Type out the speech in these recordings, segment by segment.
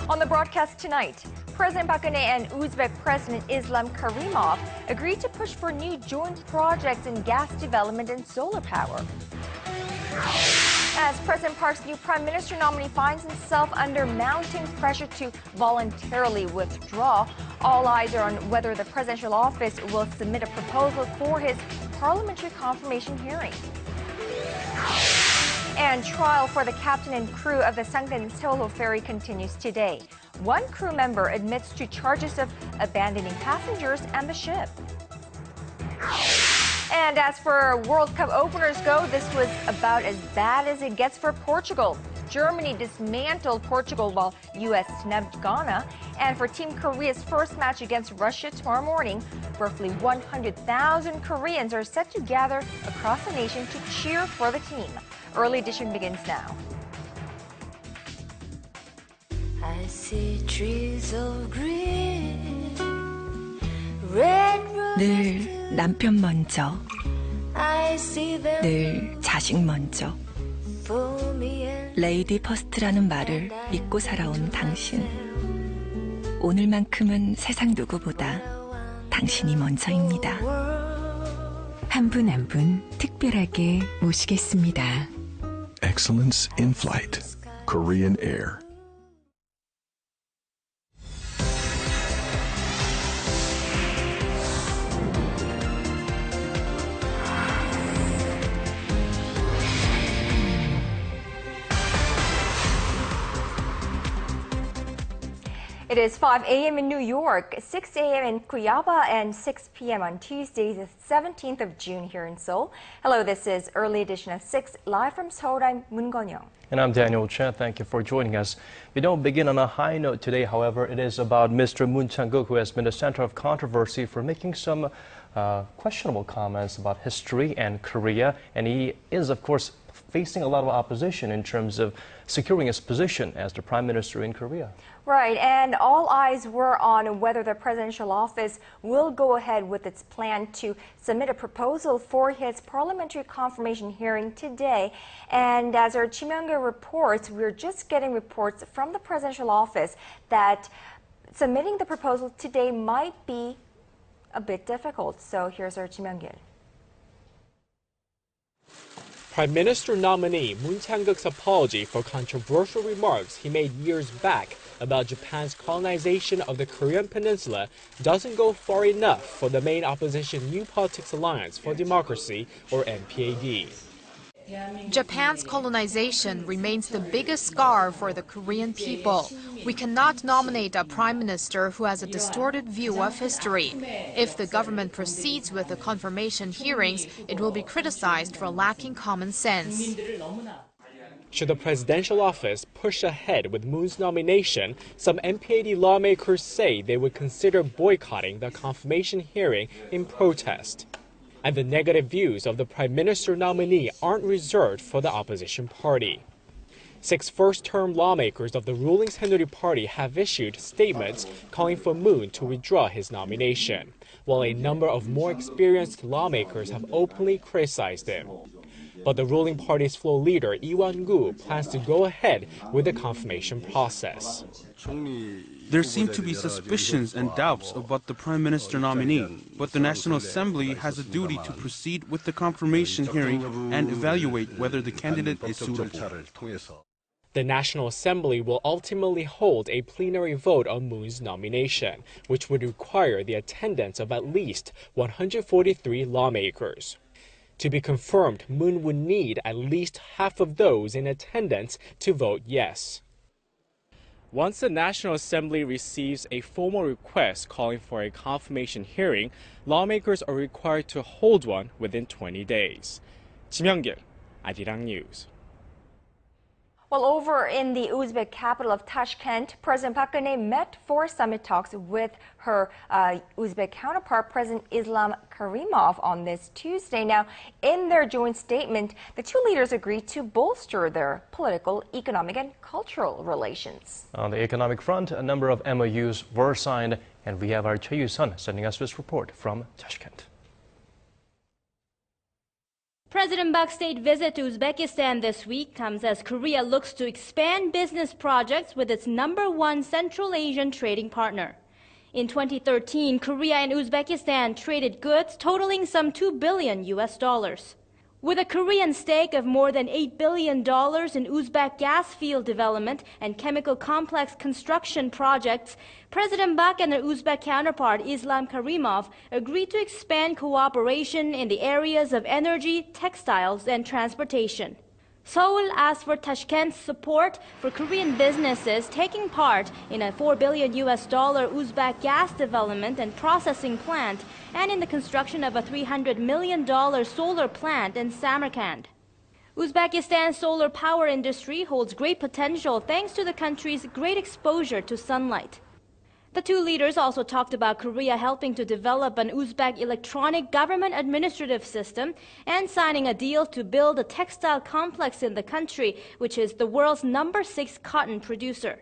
On the broadcast tonight, President Park Geun-hye and Uzbek President Islam Karimov agreed to push for new joint projects in gas development and solar power. As President Park's new Prime Minister nominee finds himself under mounting pressure to voluntarily withdraw, all eyes are on whether the presidential office will submit a proposal for his parliamentary confirmation hearing. And trial for the captain and crew of the SUNKEN Sewol ferry continues today. One crew member admits to charges of abandoning passengers and the ship. And as for World Cup openers go, this was about as bad as it gets for Portugal. Germany dismantled Portugal while U.S. snubbed Ghana. And for Team Korea's first match against Russia tomorrow morning, roughly 100,000 Koreans are set to gather across the nation to cheer for the team. Early edition begins now. I see trees of green, red 늘 남편 먼저, I see them 늘 자식 먼저. for me and 레이디 퍼스트라는 말을 믿고 살아온 당신. 오늘만큼은 세상 누구보다 당신이 먼저입니다. 한 분 한 분 특별하게 모시겠습니다. Excellence in Flight, Korean Air. It is 5 a.m. in New York, 6 a.m. in Cuyaba, and 6 p.m. on Tuesday, the 17th of June here in Seoul. Hello, this is Early Edition of 6, live from Seoul. I'm Moon Gon-young. And I'm Daniel Chen. Thank you for joining us. We don't begin on a high note today, however. It is about Mr. Moon Chang-guk, who has been the center of controversy for making some questionable comments about history and Korea. And he is, of course, facing a lot of opposition in terms of securing his position as the prime minister in Korea. Right, and all eyes were on whether the presidential office will go ahead with its plan to submit a proposal for his parliamentary confirmation hearing today. And as our Chi Myung-gil reports, we're just getting reports from the presidential office that submitting the proposal today might be a bit difficult. So here's our Chi Myung-gil. Prime Minister nominee Moon Chang-guk's apology for controversial remarks he made years back about Japan's colonization of the Korean peninsula doesn't go far enough for the main opposition New Politics Alliance for Democracy, or NPAD. Japan's colonization remains the biggest scar for the Korean people. We cannot nominate a prime minister who has a distorted view of history. If the government proceeds with the confirmation hearings, it will be criticized for lacking common sense. Should the presidential office push ahead with Moon's nomination, some NPAD lawmakers say they would consider boycotting the confirmation hearing in protest. And the negative views of the prime minister nominee aren't reserved for the opposition party. 6 first-term lawmakers of the ruling Saenuri Party have issued statements calling for Moon to withdraw his nomination, while a number of more experienced lawmakers have openly criticized him. But the ruling party's floor leader, Lee Won-gu, plans to go ahead with the confirmation process. There seem to be suspicions and doubts about the Prime Minister nominee, but the National Assembly has a duty to proceed with the confirmation hearing and evaluate whether the candidate is suitable. The National Assembly will ultimately hold a plenary vote on Moon's nomination, which would require the attendance of at least 143 lawmakers. To be confirmed, Moon would need at least half of those in attendance to vote yes. Once the National Assembly receives a formal request calling for a confirmation hearing, lawmakers are required to hold one within 20 days. Chi Myung-gil, Arirang News. Well, over in the Uzbek capital of Tashkent, President Park Geun-hye met for summit talks with her Uzbek counterpart, President Islam Karimov, on this Tuesday. Now, in their joint statement, the two leaders agreed to bolster their political, economic, and cultural relations. On the economic front, a number of MOUs were signed, and we have our Choi Yu-sun sending us this report from Tashkent. President Bak's state visit to Uzbekistan this week comes as Korea looks to expand business projects with its #1 Central Asian trading partner. In 2013, Korea and Uzbekistan traded goods totaling some $2 billion. With a Korean stake of more than $8 billion in Uzbek gas field development and chemical complex construction projects, President Bak and their Uzbek counterpart Islam Karimov agreed to expand cooperation in the areas of energy, textiles, and transportation. Sewol asked for Tashkent's support for Korean businesses taking part in a $4 billion Uzbek gas development and processing plant and in the construction of a $300 million solar plant in Samarkand. Uzbekistan's solar power industry holds great potential thanks to the country's great exposure to sunlight. The two leaders also talked about Korea helping to develop an Uzbek electronic government administrative system and signing a deal to build a textile complex in the country, which is the world's #6 cotton producer.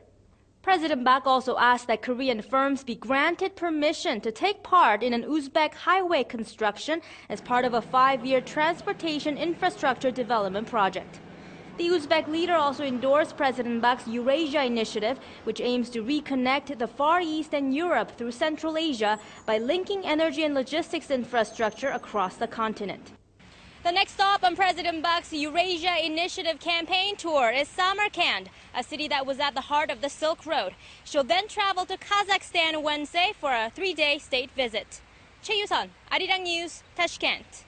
President Bak also asked that Korean firms be granted permission to take part in an Uzbek highway construction as part of a 5-year transportation infrastructure development project. The Uzbek leader also endorsed President Bak's Eurasia initiative, which aims to reconnect the Far East and Europe through Central Asia by linking energy and logistics infrastructure across the continent. The next stop on President Bak's Eurasia Initiative campaign tour is Samarkand, a city that was at the heart of the Silk Road. She'll then travel to Kazakhstan Wednesday for a 3-day state visit. Choi Yu-sun, Arirang News, Tashkent.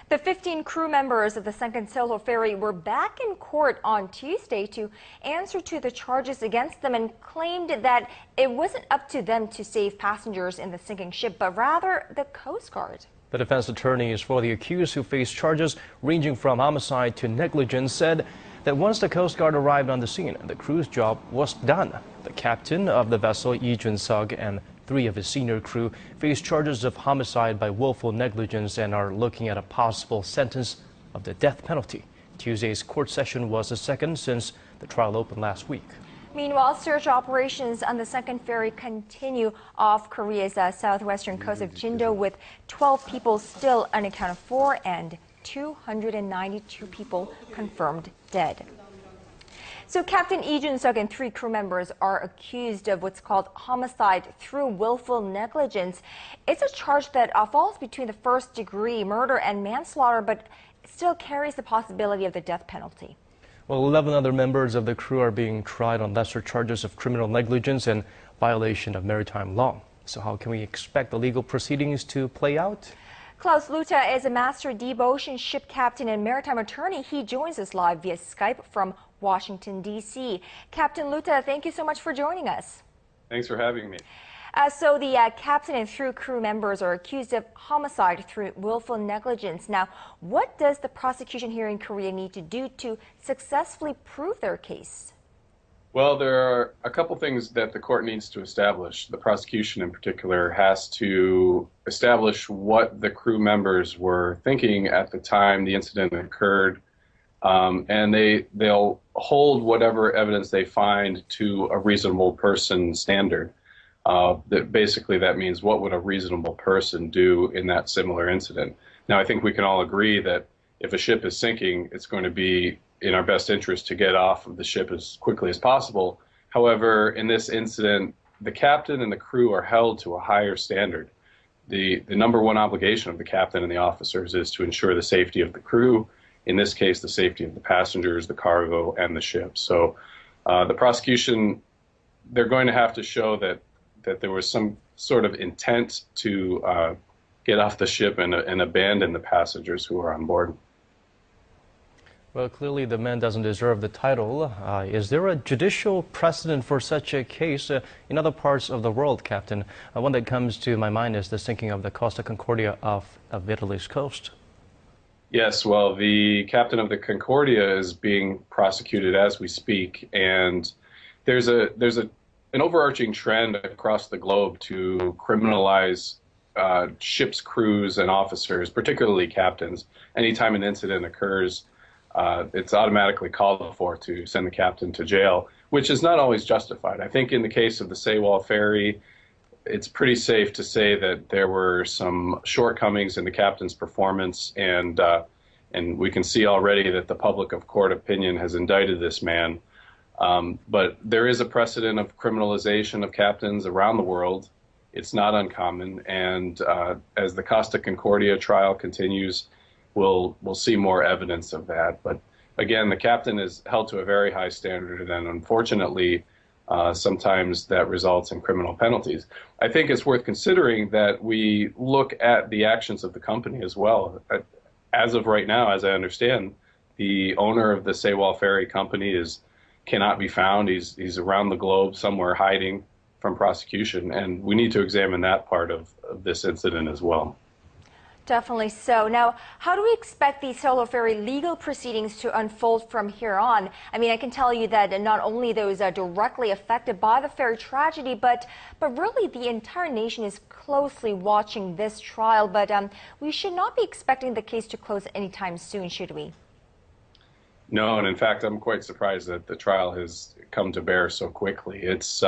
The 15 crew members of the sunken Sewol ferry were back in court on Tuesday to answer to the charges against them and claimed that it wasn't up to them to save passengers in the sinking ship, but rather the Coast Guard. The defense attorneys for the accused, who face charges ranging from homicide to negligence, said that once the Coast Guard arrived on the scene, the crew's job was done. The captain of the vessel, Lee Jun-suk, and 3 of his senior crew face charges of homicide by willful negligence and are looking at a possible sentence of the death penalty. Tuesday's court session was the second since the trial opened last week. Meanwhile, search operations on the sunken ferry continue off Korea's southwestern coast of Jindo, with 12 people still unaccounted for and 292 people confirmed dead. So Captain Lee Jun-suk and 3 crew members are accused of what's called homicide through willful negligence. It's a charge that falls between the first-degree murder and manslaughter, but still carries the possibility of the death penalty. Well, 11 other members of the crew are being tried on lesser charges of criminal negligence and violation of maritime law. So how can we expect the legal proceedings to play out? Klaus Luhta is a master deep ocean ship captain and maritime attorney. He joins us live via Skype from Washington, D.C. Captain Luhta, thank you so much for joining us. Thanks for having me. So the captain and 3 crew members are accused of homicide through willful negligence. Now, what does the prosecution here in Korea need to do to successfully prove their case? Well, there are a couple things that the court needs to establish. The prosecution in particular has to establish what the crew members were thinking at the time the incident occurred, and they'll hold whatever evidence they find to a reasonable person standard. That means what would a reasonable person do in that similar incident. Now, I think we can all agree that if a ship is sinking, it's going to be in our best interest to get off of the ship as quickly as possible. However, in this incident, the captain and the crew are held to a higher standard. The #1 obligation of the captain and the officers is to ensure the safety of the crew, in this case, the safety of the passengers, the cargo, and the ship. So the prosecution, they're going to have to show that there was some sort of intent to get off the ship and abandon the passengers who are on board. Well, clearly the man doesn't deserve the title. Is there a judicial precedent for such a case in other parts of the world, Captain? One that comes to my mind is the sinking of the Costa Concordia of Italy's coast. Yes, well, the captain of the Concordia is being prosecuted as we speak, and there's an overarching trend across the globe to criminalize ships' crews and officers, particularly captains. Anytime an incident occurs, it's automatically called for to send the captain to jail, which is not always justified. I think in the case of the Sewol ferry, it's pretty safe to say that there were some shortcomings in the captain's performance, and we can see already that the public of court opinion has indicted this man. But there is a precedent of criminalization of captains around the world. It's not uncommon, and as the Costa Concordia trial continues, we'll see more evidence of that. But again, the captain is held to a very high standard, and unfortunately, sometimes that results in criminal penalties. I think it's worth considering that we look at the actions of the company as well. As of right now, as I understand, the owner of the Sewol Ferry company cannot be found. He's around the globe somewhere hiding from prosecution, and we need to examine that part of this incident as well. Definitely so. Now, how do we expect the Sewol Ferry legal proceedings to unfold from here on? I mean, I can tell you that not only those directly affected by the ferry tragedy, but really the entire nation is closely watching this trial. But we should not be expecting the case to close anytime soon, should we? No, and in fact, I'm quite surprised that the trial has come to bear so quickly. It's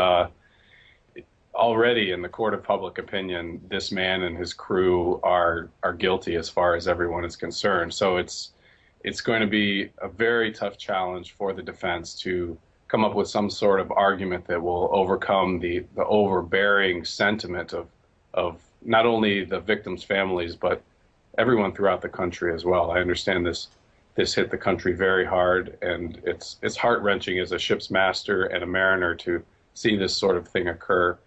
already in the court of public opinion, this man and his crew are guilty as far as everyone is concerned. So it's going to be a very tough challenge for the defense to come up with some sort of argument that will overcome the overbearing sentiment of not only the victims' families, but everyone throughout the country as well. I understand this hit the country very hard, and it's heart-wrenching as a ship's master and a mariner to see this sort of thing occur.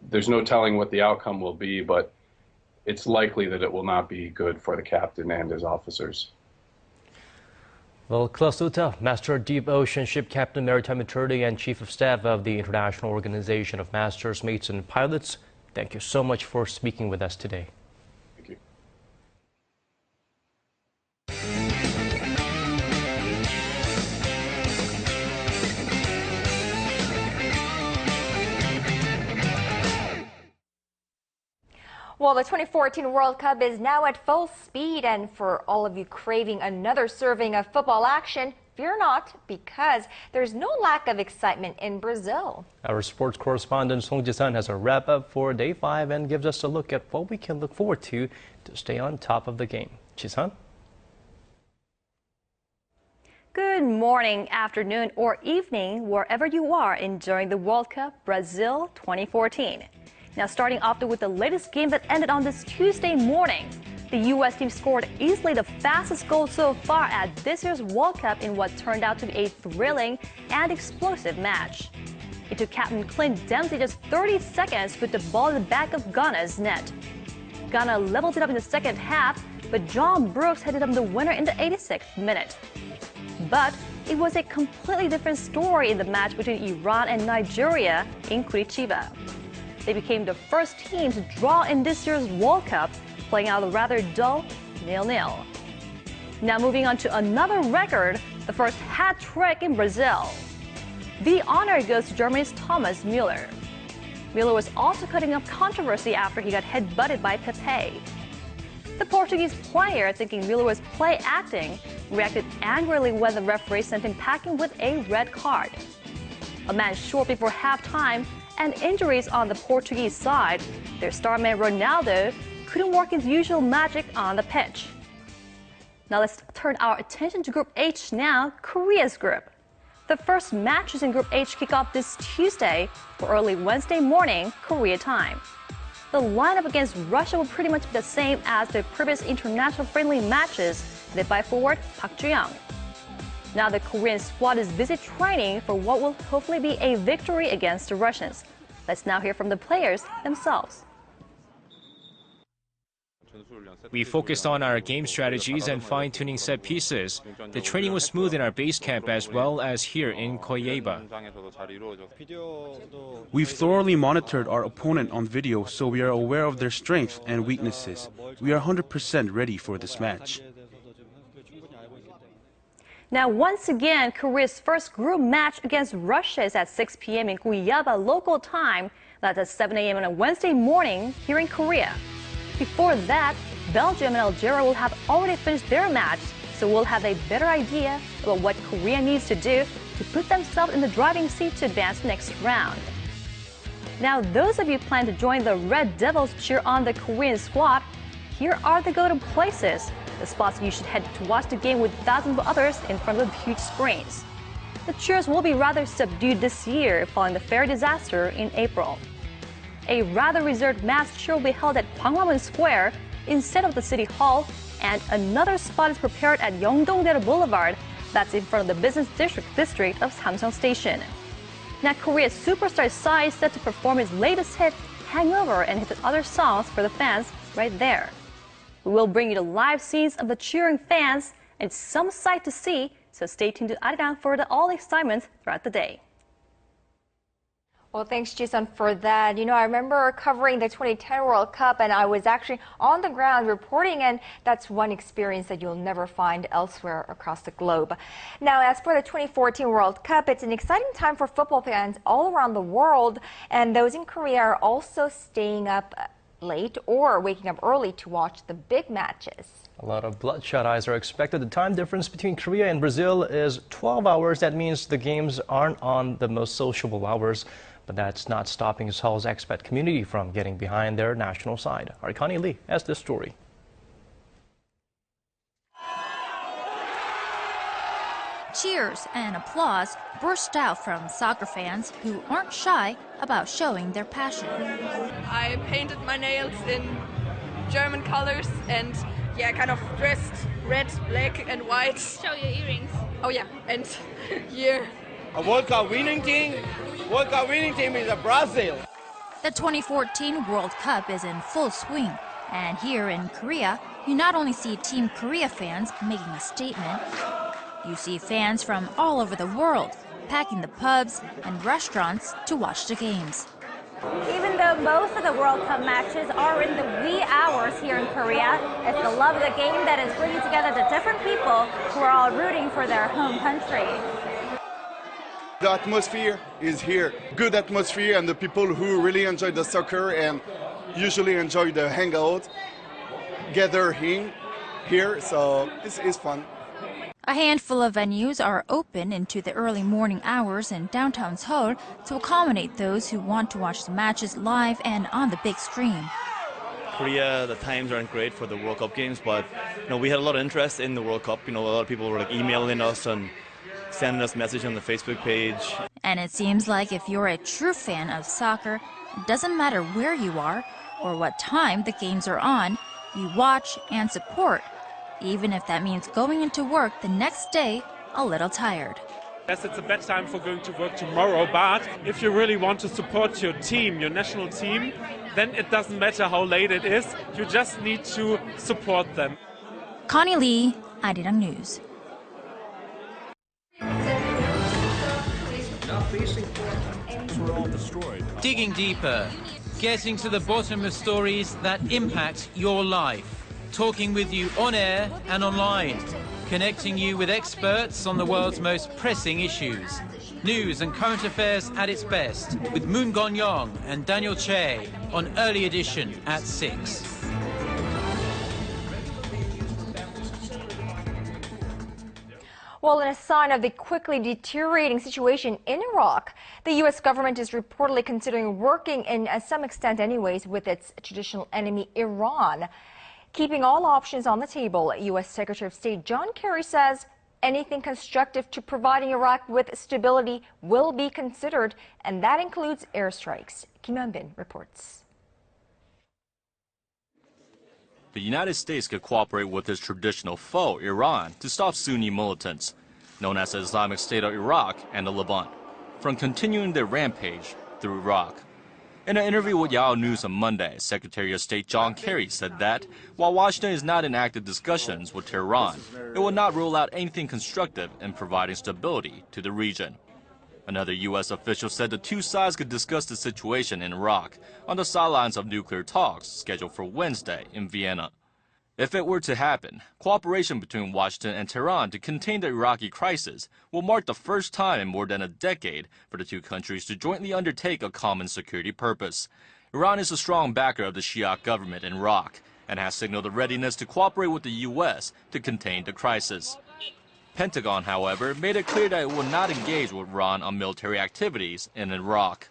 There's no telling what the outcome will be, but it's likely that it will not be good for the captain and his officers. Well, Klaus Luhta, Master Deep Ocean Ship Captain, Maritime Attorney, and Chief of Staff of the International Organization of Masters, Mates, and Pilots, thank you so much for speaking with us today. Thank you. Well, the 2014 World Cup is now at full speed, and for all of you craving another serving of football action, fear not, because there's no lack of excitement in Brazil. Our sports correspondent Song Ji-sun has a wrap-up for Day 5 and gives us a look at what we can look forward to stay on top of the game. Ji-sun? Good morning, afternoon, or evening, wherever you are enjoying the World Cup Brazil 2014. Now, starting off with the latest game that ended on this Tuesday morning, the U.S. team scored easily the fastest goal so far at this year's World Cup in what turned out to be a thrilling and explosive match. It took Captain Clint Dempsey just 30 seconds to put the ball in the back of Ghana's net. Ghana leveled it up in the second half, but John Brooks headed up the winner in the 86th minute. But it was a completely different story in the match between Iran and Nigeria in Curitiba. They became the first team to draw in this year's World Cup, playing out a rather dull 0-0. Now moving on to another record, the first hat trick in Brazil. The honor goes to Germany's Thomas Müller. Müller was also cutting up controversy after he got head-butted by Pepe. The Portuguese player, thinking Müller was play acting, reacted angrily when the referee sent him packing with a red card. A man short before halftime, and injuries on the Portuguese side, their star man Ronaldo couldn't work his usual magic on the pitch. Now let's turn our attention to Group H now, Korea's group. The first matches in Group H kick off this Tuesday for early Wednesday morning, Korea time. The lineup against Russia will pretty much be the same as the previous international friendly matches, led by forward Park Ju-young. Now the Korean squad is busy training for what will hopefully be a victory against the Russians. Let's now hear from the players themselves. We focused on our game strategies and fine-tuning set pieces. The training was smooth in our base camp as well as here in Koyeba. We've thoroughly monitored our opponent on video, so we are aware of their strengths and weaknesses. We are 100% ready for this match. Now, once again, Korea's first group match against Russia is at 6 p.m. in Guyaba local time. That's at 7 a.m. on a Wednesday morning here in Korea. Before that, Belgium and Algeria will have already finished their match, Sewol have a better idea about what Korea needs to do to put themselves in the driving seat to advance the next round. Now, those of you planning to join the Red Devils cheer on the Korean squad, here are the go-to places, the spots you should head to watch the game with thousands of others in front of huge screens. The cheers will be rather subdued this year following the Ferry disaster in April. A rather reserved mass cheer will be held at Gwanghwamun Square instead of the City Hall, and another spot is prepared at Yeongdong-dae Boulevard, that's in front of the business district of Samsung Station. Now, Korea's superstar Psy is set to perform his latest hit, Hangover, and hit other songs for the fans right there. We will bring you the live scenes of the cheering fans, and it's some sight to see, so stay tuned to Arirang for all the excitement throughout the day. Well, thanks, Jason, for that. You know, I remember covering the 2010 World Cup, and I was actually on the ground reporting, and that's one experience that you'll never find elsewhere across the globe. Now, as for the 2014 World Cup, it's an exciting time for football fans all around the world, and those in Korea are also staying up late or waking up early to watch the big matches. A lot of bloodshot eyes are expected. The time difference between Korea and Brazil is 12 hours. That means the games aren't on the most sociable hours. But that's not stopping Seoul's expat community from getting behind their national side. Our Connie Lee has this story. Cheers and applause burst out from soccer fans who aren't shy about showing their passion. I painted my nails in German colors and kind of dressed red, black and white. Show your earrings. Oh yeah, and here. A World Cup winning team. World Cup winning team is Brazil. The 2014 World Cup is in full swing, and here in Korea, you not only see Team Korea fans making a statement, you see fans from all over the world packing the pubs and restaurants to watch the games. Even though most of the World Cup matches are in the wee hours here in Korea, it's the love of the game that is bringing together the different people who are all rooting for their home country. The atmosphere is here, good atmosphere, and the people who really enjoy the soccer and usually enjoy the hangout gather here, so it's fun. A handful of venues are open into the early morning hours in downtown Seoul to accommodate those who want to watch the matches live and on the big screen. Korea, the times aren't great for the World Cup games, but we had a lot of interest in the World Cup. A lot of people were emailing us and sending us messages on the Facebook page. And it seems like if you're a true fan of soccer, it doesn't matter where you are or what time the games are on, you watch and support, even if that means going into work the next day a little tired. Yes, it's a bad time for going to work tomorrow, but if you really want to support your team, your national team, then it doesn't matter how late it is, you just need to support them. Connie Lee, Arirang News. Digging deeper, getting to the bottom of stories that impact your life, talking with you on air and online, connecting you with experts on the world's most pressing issues. News and current affairs at its best with Moon Gon-young and Daniel Che on Early Edition at 6. Well, in a sign of the quickly deteriorating situation in Iraq, the U.S. government is reportedly considering working, in some extent anyways, with its traditional enemy, Iran. Keeping all options on the table, U.S. Secretary of State John Kerry says anything constructive to providing Iraq with stability will be considered, and that includes airstrikes. Kim Hyun-bin reports. The United States could cooperate with its traditional foe, Iran, to stop Sunni militants, known as the Islamic State of Iraq and the Levant, from continuing their rampage through Iraq. In an interview with Yahoo News on Monday, Secretary of State John Kerry said that, while Washington is not in active discussions with Tehran, it will not rule out anything constructive in providing stability to the region. Another U.S. official said the two sides could discuss the situation in Iraq on the sidelines of nuclear talks scheduled for Wednesday in Vienna. If it were to happen, cooperation between Washington and Tehran to contain the Iraqi crisis will mark the first time in more than a decade for the two countries to jointly undertake a common security purpose. Iran is a strong backer of the Shia government in Iraq and has signaled a readiness to cooperate with the U.S. to contain the crisis. Pentagon, however, made it clear that it will not engage with Iran on military activities in Iraq.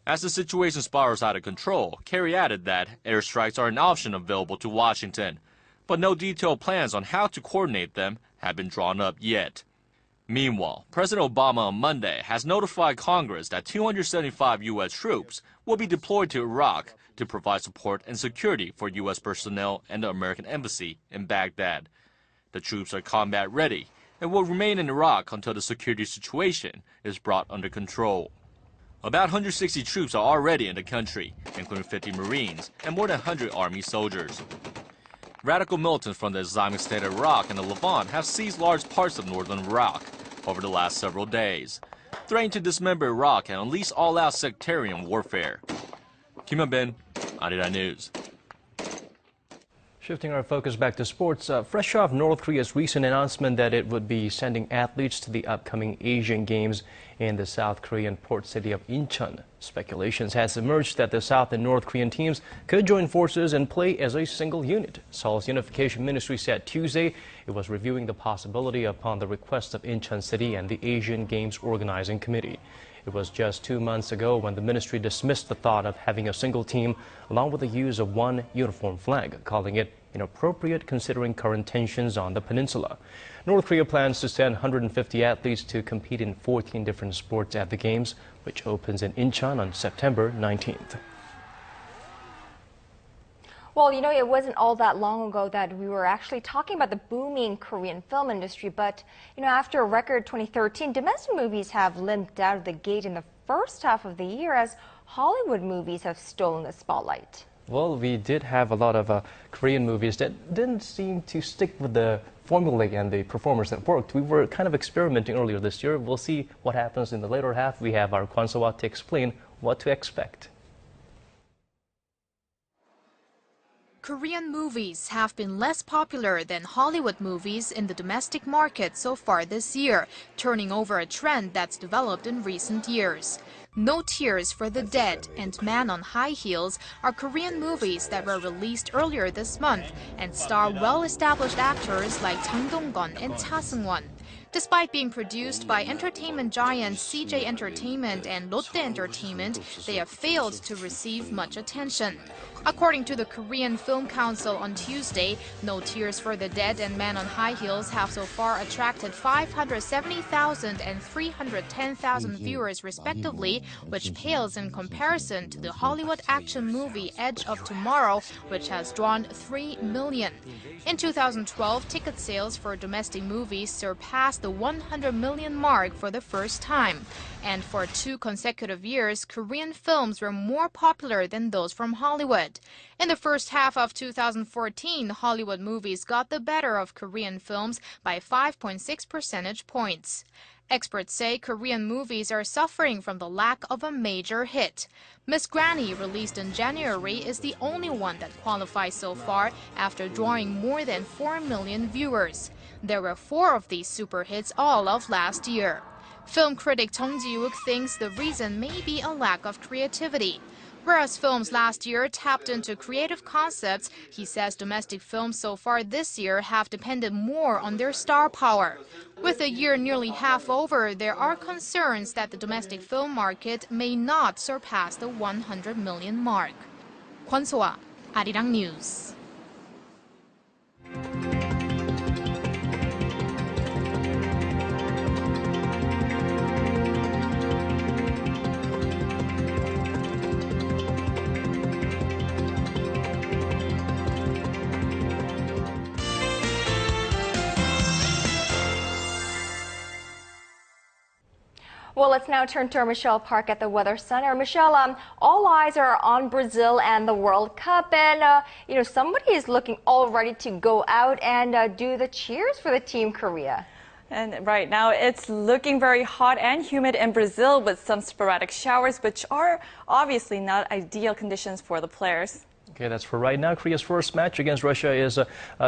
As the situation spirals out of control, Kerry added that airstrikes are an option available to Washington, but no detailed plans on how to coordinate them have been drawn up yet. Meanwhile, President Obama on Monday has notified Congress that 275 U.S. troops will be deployed to Iraq to provide support and security for U.S. personnel and the American embassy in Baghdad. The troops are combat ready and will remain in Iraq until the security situation is brought under control. About 160 troops are already in the country, including 50 Marines and more than 100 Army soldiers. Radical militants from the Islamic State of Iraq and the Levant have seized large parts of northern Iraq over the last several days, threatening to dismember Iraq and unleash all-out sectarian warfare. Kim Hyun-bin, Arirang News. Shifting our focus back to sports, fresh off North Korea's recent announcement that it would be sending athletes to the upcoming Asian Games in the South Korean port city of Incheon, speculations has emerged that the South and North Korean teams could join forces and play as a single unit. Seoul's Unification Ministry said Tuesday it was reviewing the possibility upon the request of Incheon City and the Asian Games Organizing Committee. It was just 2 months ago when the ministry dismissed the thought of having a single team along with the use of one uniform flag, calling it inappropriate considering current tensions on the peninsula. North Korea plans to send 150 athletes to compete in 14 different sports at the Games, which opens in Incheon on September 19th. Well, you know, it wasn't all that long ago that we were actually talking about the booming Korean film industry, but, you know, after a record 2013, domestic movies have limped out of the gate in the first half of the year as Hollywood movies have stolen the spotlight. Well, we did have a lot of Korean movies that didn't seem to stick with the formula and the performers that worked. We were kind of experimenting earlier this year. We'll see what happens in the later half. We have our Kwon So-wha to explain what to expect. Korean movies have been less popular than Hollywood movies in the domestic market so far this year, turning over a trend that's developed in recent years. No Tears for the Dead and Man on High Heels are Korean movies that were released earlier this month and star well-established actors like Jang Dong-gun and Cha Seung-won. Despite being produced by entertainment giants CJ Entertainment and Lotte Entertainment, they have failed to receive much attention. According to the Korean Film Council on Tuesday, No Tears for the Dead and Man on High Heels have so far attracted 570,000 and 310,000 viewers respectively, which pales in comparison to the Hollywood action movie Edge of Tomorrow, which has drawn 3 million. In 2012, ticket sales for domestic movies surpassed the 100 million mark for the first time. And for 2 consecutive years, Korean films were more popular than those from Hollywood. In the first half of 2014, Hollywood movies got the better of Korean films by 5.6 percentage points. Experts say Korean movies are suffering from the lack of a major hit. Miss Granny, released in January, is the only one that qualifies so far after drawing more than 4 million viewers. There were 4 of these super hits all of last year. Film critic Chung Ji-wook thinks the reason may be a lack of creativity. Whereas films last year tapped into creative concepts, he says domestic films so far this year have depended more on their star power. With the year nearly half over, there are concerns that the domestic film market may not surpass the 100 million mark. Kwon So-wha, Arirang News. Well, let's now turn to our Michelle Park at the Weather Center. Michelle, all eyes are on Brazil and the World Cup, and you know, somebody is looking all ready to go out and do the cheers for the Team Korea. And right now, it's looking very hot and humid in Brazil with some sporadic showers, which are obviously not ideal conditions for the players. Okay, that's for right now. Korea's first match against Russia is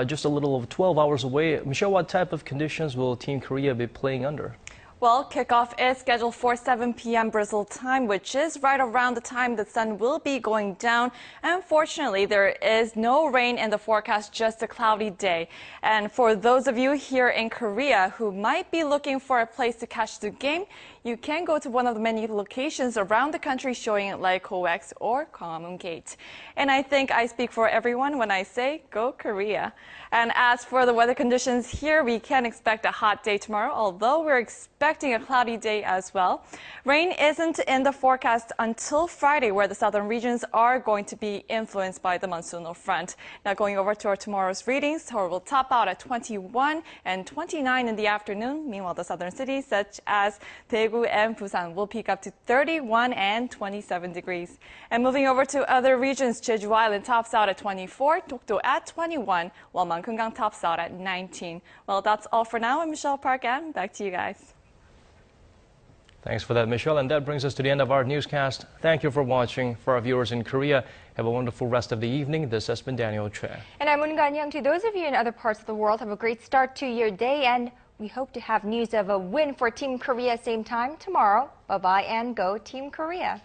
just a little over 12 hours away. Michelle, what type of conditions will Team Korea be playing under? Well, kickoff is scheduled for 7 p.m. Brazil time, which is right around the time the sun will be going down. Unfortunately, there is no rain in the forecast, just a cloudy day. And for those of you here in Korea who might be looking for a place to catch the game, you can go to one of the many locations around the country showing it like COEX or Gwanghwamun Gate. And I think I speak for everyone when I say go Korea. And as for the weather conditions here, we can expect a hot day tomorrow, although we're expecting a cloudy day as well. Rain isn't in the forecast until Friday, where the southern regions are going to be influenced by the monsoonal front. Now going over to our tomorrow's readings, Seoul will top out at 21 and 29 in the afternoon. Meanwhile, the southern cities such as Daegu and Busan will peak up to 31 and 27 degrees. And moving over to other regions, Jeju Island tops out at 24, Dokdo at 21, while Mangkungang tops out at 19. Well, that's all for now. I'm Michelle Park, and back to you guys. Thanks for that, Michelle. And that brings us to the end of our newscast. Thank you for watching. For our viewers in Korea, have a wonderful rest of the evening. This has been Daniel Choi. And I'm Moon Gan-young. To those of you in other parts of the world, have a great start to your day. And we hope to have news of a win for Team Korea same time tomorrow. Bye-bye and go Team Korea.